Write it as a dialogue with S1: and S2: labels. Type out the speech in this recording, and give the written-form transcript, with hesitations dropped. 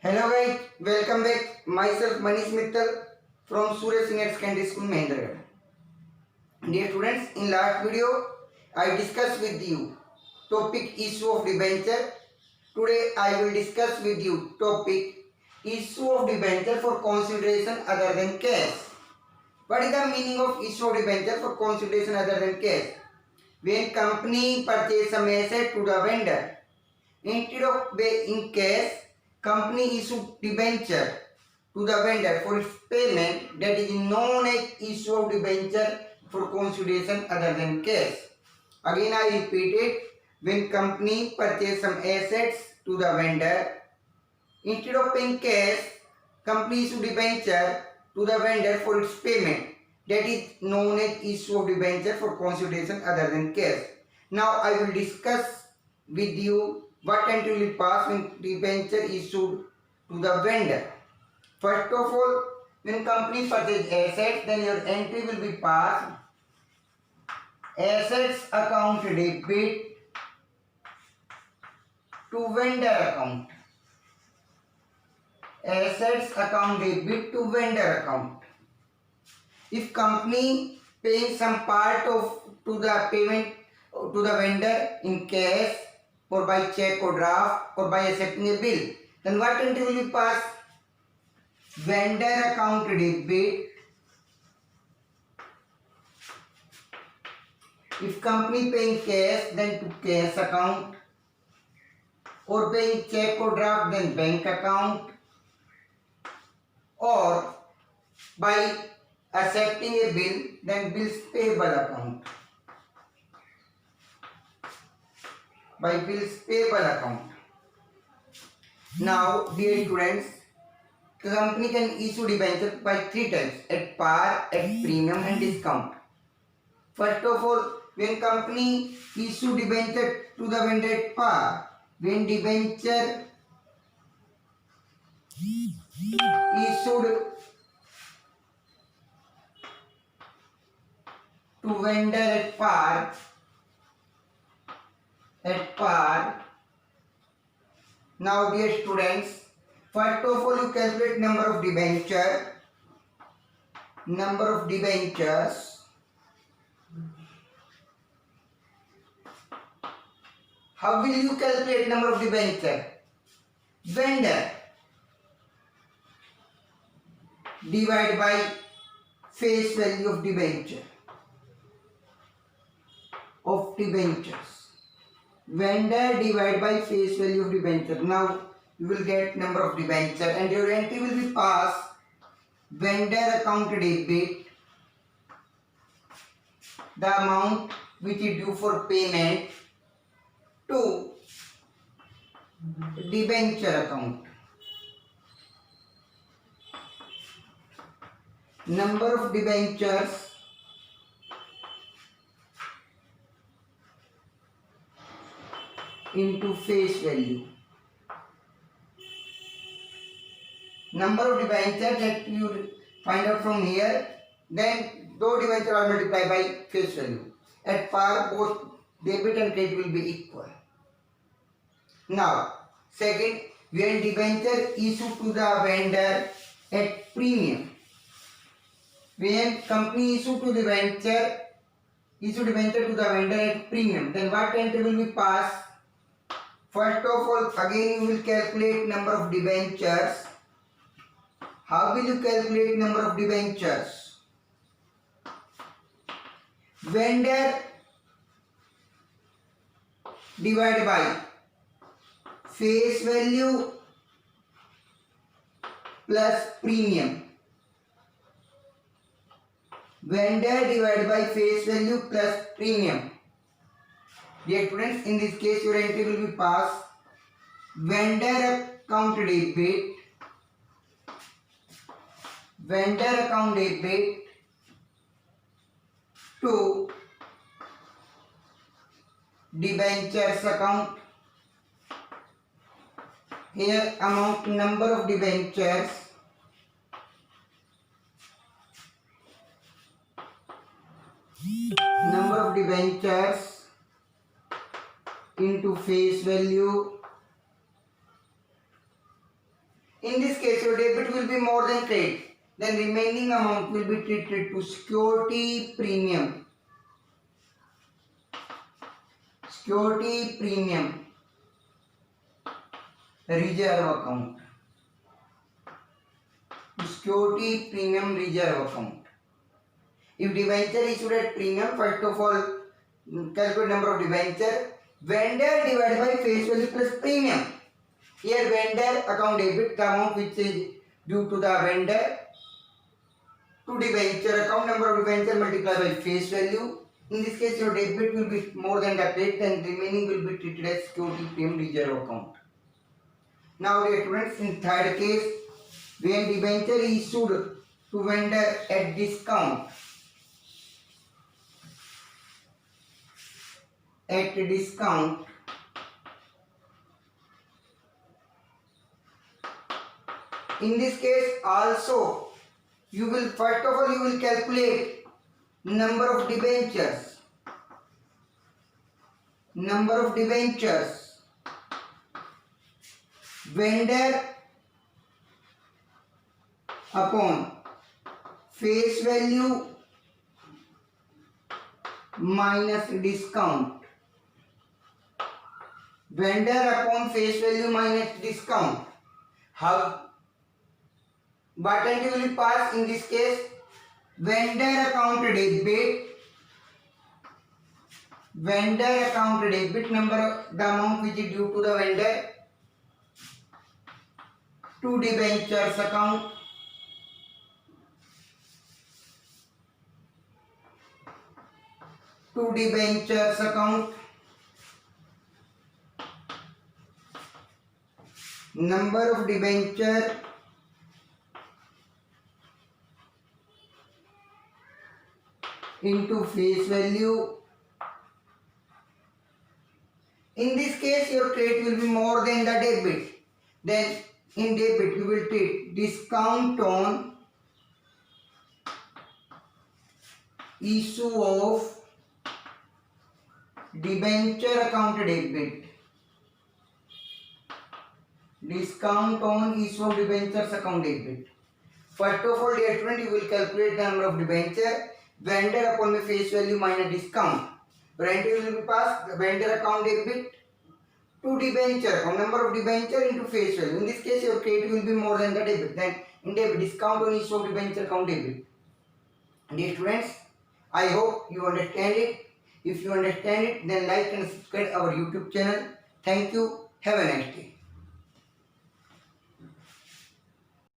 S1: Hello guys, welcome back. Myself Manish Mittal from Surya Senior Secondary School, Mahendragarh. Dear students, in last video I discussed with you topic issue of debenture. Today I will discuss with you topic issue of debenture for consideration other than cash. What is the meaning of issue of debenture for consideration other than cash? When company purchase some asset to the vendor, instead of paying cash, company issue debenture to the vendor for its payment, that is known as issue of debenture for consideration other than cash. Again I repeat it, when company purchase some assets to the vendor, instead of paying cash, company issue debenture to the vendor for its payment. That is known as issue of debenture for consideration other than cash. Now I will discuss with you what entry will pass when debenture issued to the vendor. First of all, when company purchase assets, then your entry will be passed assets account debit to vendor account. Assets account debit to vendor account. If company paying some part of to the payment to the vendor in cash or by check or draft or by accepting a bill, then what entry will be passed? Vendor account debit. If company paying cash, then to cash account, or paying check or draft, then bank account, or by accepting a bill, then bills payable account. By bills payable account. Now, dear students, the company can issue debenture by three types: at par, at premium, and discount. First of all, when company issue debenture to the vendor at par, when debenture issued to vendor at par, now dear students, first of all you calculate number of debentures. How will you calculate number of debenture? Vendor divide by face value of debentures. Vendor divide by face value of debenture. Now you will get number of debenture and your entry will be passed vendor account debit the amount which is due for payment to debenture account. Number of debentures into face value. Number of debentures that you find out from here, then those debentures are multiplied by face value. At par, both debit and credit will be equal. Now, second, when debenture issued to the vendor at premium. When company issued to the debenture to the vendor at premium, then what entry will be passed? First of all, again you will calculate number of debentures. How will you calculate number of debentures? Vendor divided by face value plus premium. Vendor divided by face value plus premium. Dear students, in this case your entry will be passed vendor account debit to debentures account. Here amount number of debentures into face value In this case, your debit will be more than credit. Then remaining amount will be treated to security premium. Security premium reserve account. Security premium reserve account. If debenture issued at premium, first of all, calculate number of debenture. Vendor divided by face value plus premium. Here vendor account debit the amount which is due to the vendor to debenture account number of debenture multiplied by face value. In this case, your debit will be more than the credit and remaining will be treated as security premium reserve account. Now, dear students, in third case, when debenture issued to vendor at discount, in this case also you will first of all you will calculate number of debentures vendor upon face value minus discount. Vendor upon face value minus discount. How? What entry will pass in this case? Vendor account debit number, the amount which is due to the vendor, to debentures account, number of debenture into face value. In this case, your credit will be more than the debit. Then in debit, you will take discount on issue of debenture account debit. Discount on issue of debentures account debit. First of all, dear student, you will calculate the number of debenture vendor upon the face value minus discount. Entry will be passed the vendor account debit to debenture account, number of debenture into face value. In this case, your credit will be more than the debit. Then in debit, discount on issue of debenture account debit. Dear students, I hope you understand it. If you understand it, then like and subscribe our YouTube channel. Thank you. Have a nice day.